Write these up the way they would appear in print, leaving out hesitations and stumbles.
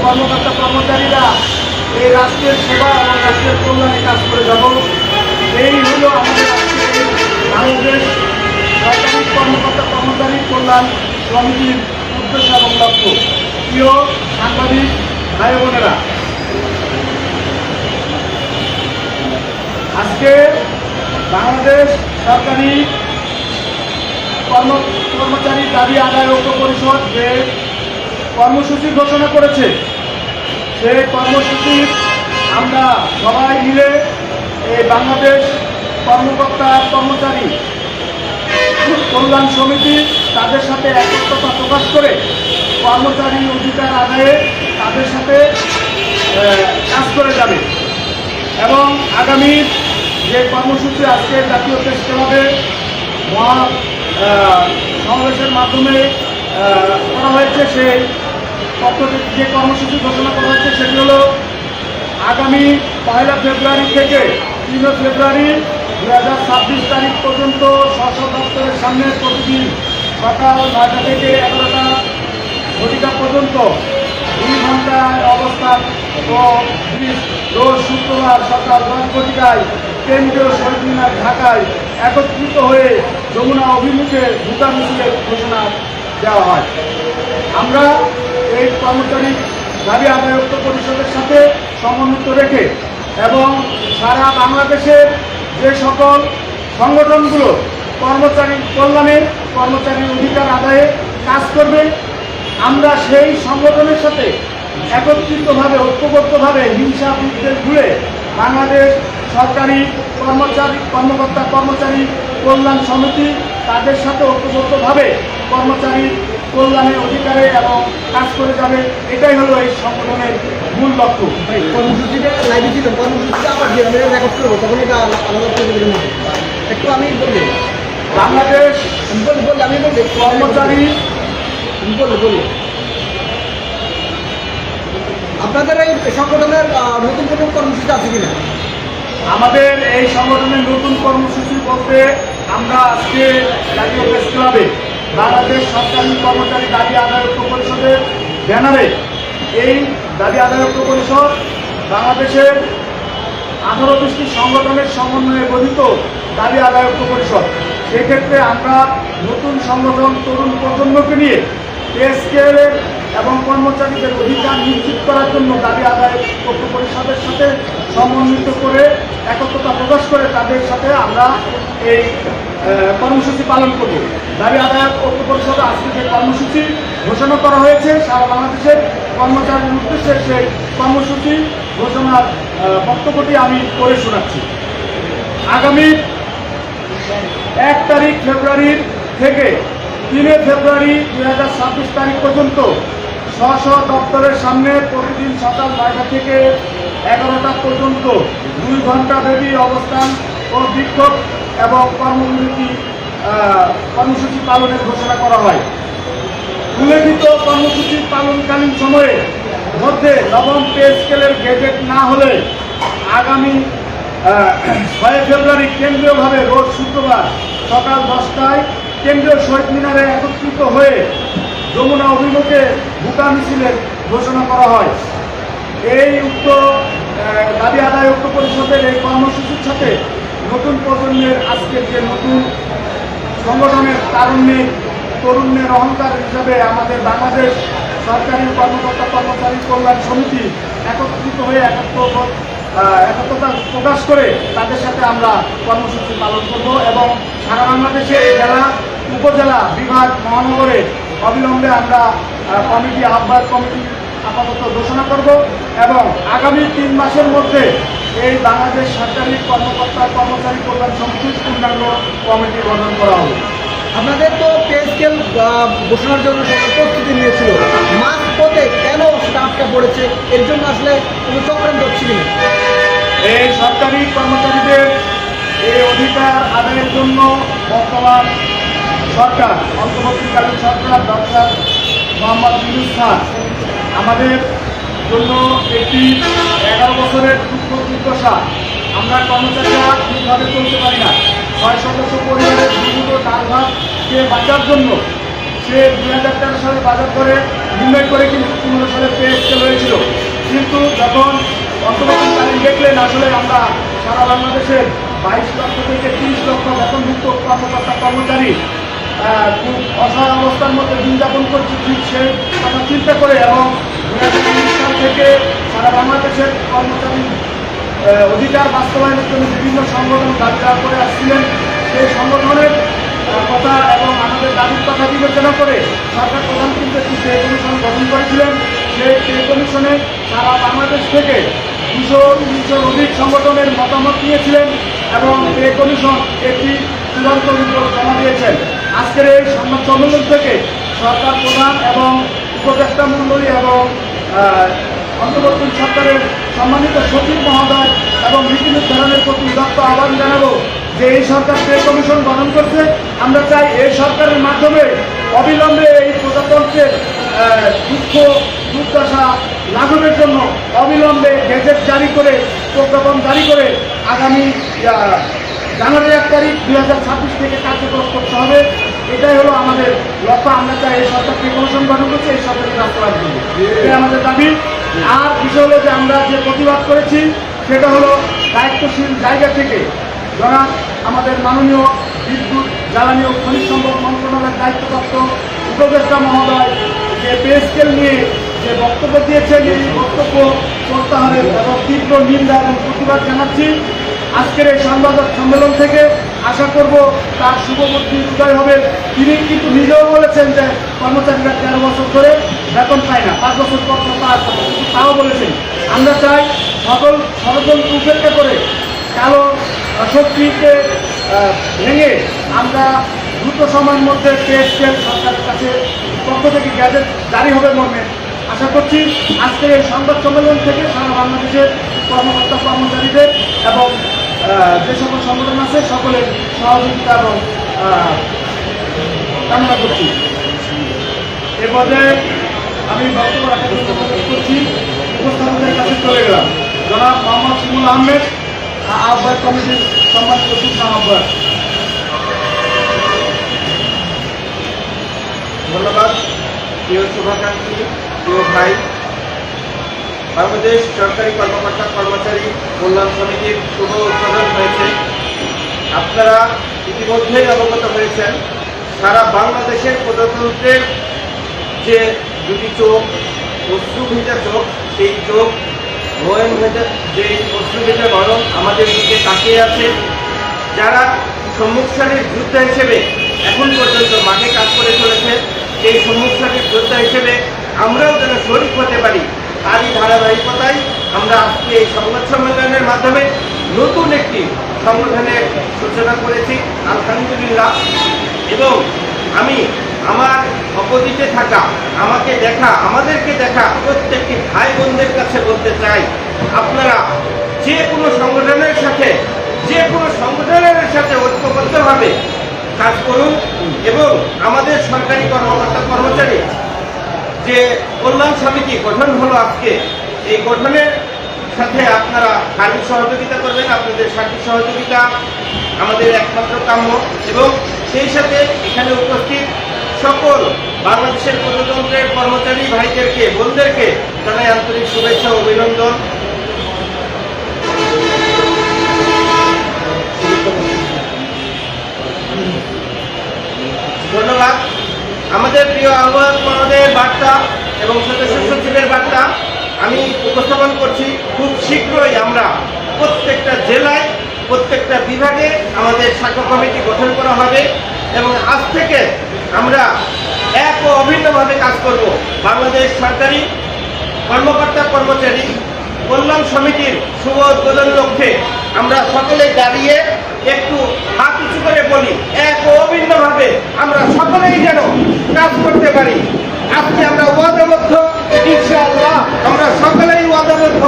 কর্মকর্তা কর্মচারীরা এই রাষ্ট্রের সেবা এবং রাষ্ট্রের কল্যাণে কাজ করে যাব। এই হলো আমাদের আজকে বাংলাদেশ সরকারি কর্মকর্তা কর্মচারী কল্যাণ সমিতির উদ্দেশ্য এবং লক্ষ্য। প্রিয় সাংবাদিক ভাই বোনেরা, আজকে বাংলাদেশ সরকারি কর্মচারী দাবি আদায় ঐক্য পরিষদ যে কর্মসূচি ঘোষণা করেছে, সেই কর্মসূচি আমরা সবাই মিলে এই বাংলাদেশ কর্মকর্তা কর্মচারী কল্যাণ সমিতি তাদের সাথে একত্রতা প্রকাশ করে কর্মচারী অধিকার আদায়ে তাদের সাথে কাজ করে যাবে। এবং আগামী যে কর্মসূচি আজকে জাতীয় প্রেস ক্লাবে সমাবেশের মাধ্যমে করা হয়েছে, সেই যে কর্মসূচি ঘোষণা করা হয়েছে সেটি হলো আগামী 1 ফেব্রুয়ারি থেকে 3 ফেব্রুয়ারি 2026 তারিখ পর্যন্ত স্ব দপ্তরের সামনে প্রতিদিন সকাল 9টা থেকে 11টা ঘটিকা পর্যন্ত 2 ঘন্টায় অবস্থান ও রোজ শুক্রবার সকাল 10 ঘটিকায় কেন্দ্রীয় শহীদ মিনার ঢাকায় একত্রিত হয়ে যমুনা অভিমুখে ভূতা মিছিলের ঘোষণা দেওয়া হয়। আমরা এই কর্মচারী দাবি আদায় ঐক্য পরিষদের সাথে সমন্বিত রেখে এবং সারা বাংলাদেশের যে সকল সংগঠনগুলো কর্মচারী কল্যাণে কর্মচারীর অধিকার আদায়ে কাজ করবে, আমরা সেই সংগঠনের সাথে একত্রিতভাবে ঐক্যবদ্ধভাবে হিংসা বিদ্বেষ ভুলে বাংলাদেশ সরকারি কর্মকর্তা কর্মচারী কল্যাণ সমিতি তাদের সাথে ঐক্যবদ্ধভাবে কর্মচারী কল্যাণের অধিকারে এবং কাজ করে যাবে। এটাই হলো এই সংগঠনের মূল লক্ষ্য। কর্মসূচিটা লাইভে ছিল, কর্মসূচিটা আবার দিয়ে আমি রেকর্ড করবো, তখন এটা আলাদা করে দেবেন। একটু আমি বলি বাংলাদেশ আমি বলি কর্মচারী বলি আপনাদের এই সংগঠনের নতুন কোনো কর্মসূচি আছে কিনা? আমাদের এই সংগঠনের নতুন কর্মসূচি বলতে আমরা আজকে জাতীয় প্রেস ক্লাবে বাংলাদেশ সরকারি কর্মচারী দাবি আদায় ঐক্য পরিষদের ব্যানারে এই দাবি আদায় ঐক্য পরিষদ বাংলাদেশের 18টি সংগঠনের সমন্বয়ে গঠিত দাবি আদায় ঐক্য পরিষদ। সেক্ষেত্রে আমরা নতুন সংগঠন তরুণ প্রজন্মকে নিয়ে পে স্কেলের এবং কর্মচারীদের অধিকার নিশ্চিত করার জন্য দাবি আদায় ঐক্য পরিষদের সাথে সমন্বিত করে একত্রতা প্রকাশ করে তাদের সাথে আমরা এই কর্মসূচি পালন করব। দাবি আদায় ঐক্য পরিষদে আজকে যে কর্মসূচি ঘোষণা করা হয়েছে সারা বাংলাদেশের কর্মচারীর উদ্দেশ্যে সেই কর্মসূচি ঘোষণার বক্তব্যটি আমি করে শোনাচ্ছি। আগামী 1 তারিখ ফেব্রুয়ারির থেকে 3 ফেব্রুয়ারি 2026 তারিখ পর্যন্ত স্ব দপ্তরের সামনে প্রতিদিন সকাল 9টা থেকে 11টা পর্যন্ত 2 ঘন্টা ব্যাপী অবস্থান ও বিক্ষোভ এবং কর্মসূচি পালনের ঘোষণা করা হয়। উল্লেখিত কর্মসূচি পালনকালীন সময়ে মধ্যে নবম পে স্কেলের গেজেট না হলে আগামী 6 ফেব্রুয়ারি কেন্দ্রীয়ভাবে রোজ শুক্রবার সকাল 10টায় কেন্দ্রীয় শহীদ মিনারে একত্রিত হয়ে যমুনা অভিমুখে ভূতা মিছিলের ঘোষণা করা হয়। এই উক্ত দাবি আদায় ঐক্য পরিষদের এই কর্মসূচির সাথে নতুন প্রজন্মের আজকের যে নতুন সংগঠনের তরুণের অহংকার হিসাবে আমাদের বাংলাদেশ সরকারি কর্মকর্তা কর্মচারী কল্যাণ সমিতি একত্রিত হয়ে একত্রতা প্রকাশ করে তাদের সাথে আমরা কর্মসূচি পালন করব এবং সারা বাংলাদেশে জেলা উপজেলা বিভাগ মহানগরে অবিলম্বে আমরা আহ্বায়ক কমিটি আপাতত ঘোষণা করব এবং আগামী 3 মাসের মধ্যে এই বাংলাদেশ সরকারি কর্মকর্তা কর্মচারী কল্যাণ সমিতির পূর্ণাঙ্গ কমিটি গঠন করা হবে। আপনাদের তো পে স্কেল ঘোষণার জন্য প্রস্তুতি নিয়েছিল, মাঝ পথে কেন স্টাফটা পড়েছে? এর জন্য আসলে কোনো চক্রান্ত হচ্ছে কিনা? এই সরকারি কর্মচারীদের এই অধিকার আদায়ের জন্য বর্তমান সরকার অন্তর্বর্তীকালীন সরকার ডক্টর মোহাম্মদ ইউনূস খান আমাদের জন্য একটি 11 বছরের দুঃখ দুর্দশা। আমরা কর্মচারীরা ঠিকভাবে চলতে পারি না। 6 সদস্য পরিবারের বিভিন্ন ডাল ভাতকে বাঁচার জন্য সে 2013 সালে বাজার করে নির্ণয় করে কিন্তু 15 সালে পে স্কেল হয়েছিল। কিন্তু যখন অন্তর্বর্তীকালীন দেখলেন আসলে আমরা সারা বাংলাদেশের 22 লক্ষ থেকে 30 লক্ষ বেতনভুক্ত কর্মকর্তা কর্মচারী খুব অসহায় অবস্থার মধ্যে দিন যাপন করছি, ঠিক সেই কথা চিন্তা করে এবং 2019 সাল থেকে সারা বাংলাদেশের কর্মচারী অধিকার বাস্তবায়নের জন্য বিভিন্ন সংগঠন দাবি করে আসছিলেন। সেই সংগঠনের কথা এবং আমাদের দাবির কথা বিবেচনা করে সরকার প্রধান কিন্তু একটি পে কমিশন গঠন করেছিলেন। সেই পে কমিশনে সারা বাংলাদেশ থেকে 200-300 অধিক সংগঠনের মতামত নিয়েছিলেন এবং পে কমিশন একটি চূড়ান্ত রিপোর্ট জমা দিয়েছেন। আজকের এই সংবাদ সম্মেলন থেকে সরকার প্রধান এবং উপদেষ্টা মণ্ডলী এবং অন্তর্বর্তী সরকারের সম্মানিত সচিব মহোদয় এবং নীতি নির্ধারণের প্রতি উদাত্ত আহ্বান জানাবো যে এই সরকার পে কমিশন গঠন করছে, আমরা চাই এই সরকারের মাধ্যমে অবিলম্বে এই প্রজাতন্ত্রের দুঃখ দুর্দশা লাঘবের জন্য অবিলম্বে গেজেট জারি করে প্রজ্ঞাপন জারি করে আগামী জানুয়ারি 1 তারিখ 2026 থেকে কার্যকর করতে হবে। এটাই হলো আমাদের লক্ষ্য। আমরা চাই এই সরকার পে কমিশন গঠন করছে, এই সরকারের বাস্তবায়ন করবে, এটাই আমাদের দাবি। আর বিষয় হলো যে আমরা যে প্রতিবাদ করেছি সেটা হলো দায়িত্বশীল জায়গা থেকে যারা আমাদের মাননীয় বিদ্যুৎ জ্বালানি ও খনিজ সম্পদ মন্ত্রণালয়ের দায়িত্বপ্রাপ্ত উপদেষ্টা মহোদয় যে পে স্কেল নিয়ে যে বক্তব্য দিয়েছেন, এই বক্তব্য প্রত্যাহারের এবং তীব্র নিন্দা এবং প্রতিবাদ জানাচ্ছি। আজকের এই সংবাদ সম্মেলন থেকে আশা করব তার শুভবর্তী উদয় হবে। তিনি কিন্তু নিজেও বলেছেন যে কর্মচারীরা 13 বছর ধরে বেতন পায় না, 5 বছর পর পাওয়ার কথা, কিন্তু তাও বলেছেন। আমরা চাই সকল ষড়যন্ত্র উপেক্ষা করে কালো শক্তিকে ভেঙে আমরা দ্রুত সময়ের মধ্যে পে স্কেল সরকারের কাছে পক্ষ থেকে গ্যাজেট জারি হবে মর্মে আশা করছি। আজকে এই সংবাদ সম্মেলন থেকে সারা বাংলাদেশের কর্মকর্তা কর্মচারীদের এবং যে সকল সংগঠন আছে সকলের সহযোগিতা এবং কামনা করছি। এ পর্যায়ে আমি বক্তব্য রাখার জন্য অনুরোধ করছি উপস্থাপকদের কাছে চলে গেলাম। জনাব মোহাম্মদ শিমুল আহমেদ, আহ্বায়ক কমিটির সম্মানিত যুগ্ম আহ্বায়ক। ধন্যবাদ। প্রিয় শুভাকাঙ্ক্ষী, প্রিয় ভাই, বাংলাদেশ সরকারি কর্মকর্তা কর্মচারী কল্যাণ সমিতির শুভ উদ্বোধন হয়েছে। আপনারা ইতিমধ্যেই অবগত হয়েছেন, সারা বাংলাদেশের প্রজাতন্ত্রের যে দুটি চোখ, অশ্রুভিজা চোখ, সেই চোখ নয়ন ভেজা, যে অশ্রুভিজা নয়ন আমাদের দিকে তাকিয়ে আছে। যারা সম্মুখ সারির যোদ্ধা হিসেবে এখন পর্যন্ত মাঠে কাজ করে চলেছে, সেই সম্মুখ সারির যোদ্ধা হিসেবে আমরাও যেন শরিক হতে পারি, তারই ধারাবাহিকতায় আমরা আজকে এই সংবাদ সম্মেলনের মাধ্যমে নতুন একটি সংগঠনের সূচনা করেছি, আলহামদুলিল্লাহ। এবং আমি আমার অপোজিটে থাকা, আমাদেরকে দেখা প্রত্যেকটি ভাই বোনদের কাছে বলতে চাই, আপনারা যে কোনো সংগঠনের সাথে ঐক্যবদ্ধভাবে কাজ করুন এবং আমাদের সরকারি কর্মকর্তা কর্মচারী যে কল্যাণ সমিতি গঠন হলো আজকে, এই গঠনের সাথে আপনারা সার্বিক সহযোগিতা করবেন। আপনাদের সার্বিক সহযোগিতা আমাদের একমাত্র কাম্য এবং সেই সাথে এখানে উপস্থিত সকল বাংলাদেশের প্রজাতন্ত্রের কর্মচারী ভাইদেরকে বোনদেরকে জানাই আন্তরিক শুভেচ্ছা ও অভিনন্দন। ধন্যবাদ। আমাদের প্রিয় আহ্বায়ক মহোদয়ের বার্তা এবং সদস্য সচিবের বার্তা আমি উপস্থাপন করছি। খুব শীঘ্রই আমরা প্রত্যেকটা জেলায়, প্রত্যেকটা বিভাগে আমাদের শাখা কমিটি গঠন করা হবে এবং আজ থেকে আমরা এক ও অভিন্নভাবে কাজ করব। বাংলাদেশ সরকারি কর্মকর্তা কর্মচারী কল্যাণ সমিতির শুভ উদ্বোধন লক্ষ্যে আমরা সকলে দাঁড়িয়ে একটু হাত উঁচু করে বলি, এক ও অভিন্নভাবে আমরা সকলেই যেন কাজ করতে পারি। আজকে আমরা ওয়াদাবদ্ধ, ইনশাআল্লাহ আমরা সকলেই ওয়াদাবদ্ধ,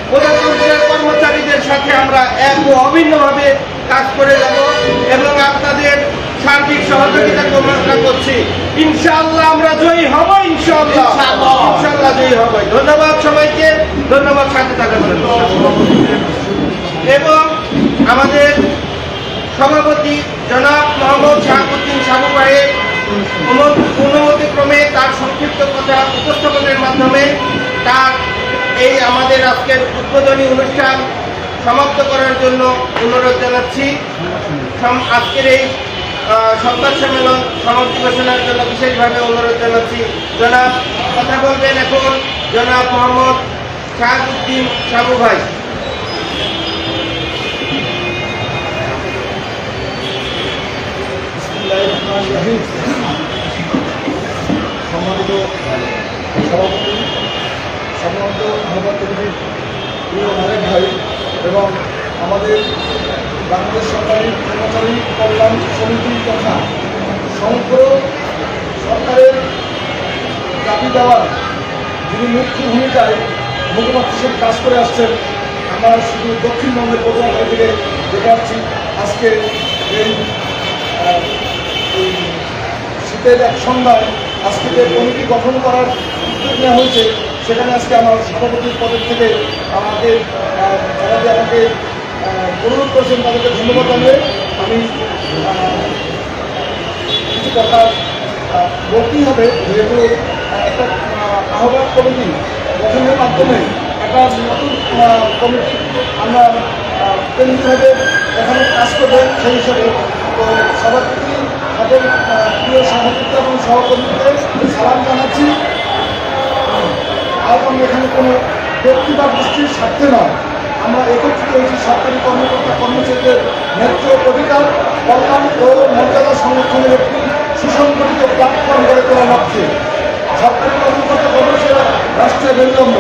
প্রজাতন্ত্রের কর্মচারীদের সাথে আমরা এক ও অভিন্নভাবে কাজ করে যাব এবং আপনাদের সার্বিক সহযোগিতা কামনা করছি। ইনশাআল্লাহ আমরা জয়ী হব, ইনশাআল্লাহ জয়ী হব। ধন্যবাদ সবাইকে, ধন্যবাদ সাথে থাকার জন্য। এবং আমাদের সভাপতি জনাব মোহাম্মদ শাহাবুদ্দিন সাবু ভাইয়ের অনুমতিক্রমে তার সংক্ষিপ্ত কথা উপস্থাপনের মাধ্যমে তার এই আজকের উদ্বোধনী অনুষ্ঠান সমাপ্ত করার জন্য অনুরোধ জানাচ্ছি। আজকের এই সংবাদ সম্মেলন সমাপ্তি ঘোষণার জন্য বিশেষভাবে অনুরোধ জানাচ্ছি। জনাব কথা বলবেন এখন জনাব মোহাম্মদ শাহাবুদ্দিন সাবু ভাই। সম্মানিত সভাপতি, সম্মানিত আহ্বায়ক কমিটির প্রিয় অনেক ভাই এবং আমাদের বাংলাদেশ সরকারি কর্মচারী কল্যাণ সমিতি তথা সমগ্র সরকারের দাবি দেওয়ার যিনি মুখ্য ভূমিকায় মুখপাত্র হিসেবে কাজ করে আসছেন, আমরা শুধু দক্ষিণবঙ্গের পটুয়াখালী থেকে দেখে আসছি। আজকে এই শীতের এক সন্ধ্যায় আজকে যে কমিটি গঠন করার উদ্যোগ নেওয়া হয়েছে, সেখানে আজকে আমার সভাপতির পদের থেকে আমাকে অনুরোধ করেছেন, তাদেরকে ধন্যবাদ জানিয়ে আমি কিছু কথা বলতেই হবে। যেহেতু একটা আহ্বায়ক কমিটি গঠনের মাধ্যমে একটা নতুন কমিটি আমরা কেন্দ্রীয়ভাবে এখানে কাজ করবে, সেই হিসাবে তো সবার প্রতি তাদের প্রিয় সহযোগিতা এবং সহকর্মীদের সালাম জানাচ্ছি। আর আমরা এখানে কোনো ব্যক্তি বা গোষ্ঠীর স্বার্থে নয়, আমরা একত্রিত হয়েছি সরকারি কর্মকর্তা কর্মচারীদের ন্যায্য অধিকার কল্যাণ ও মর্যাদা সংরক্ষণের একটি সুসংগঠিত প্ল্যাটফর্ম গড়ে তোলার লক্ষ্যে। সরকারি কর্মকর্তা কর্মচারীরা রাষ্ট্রের মেরুদণ্ড,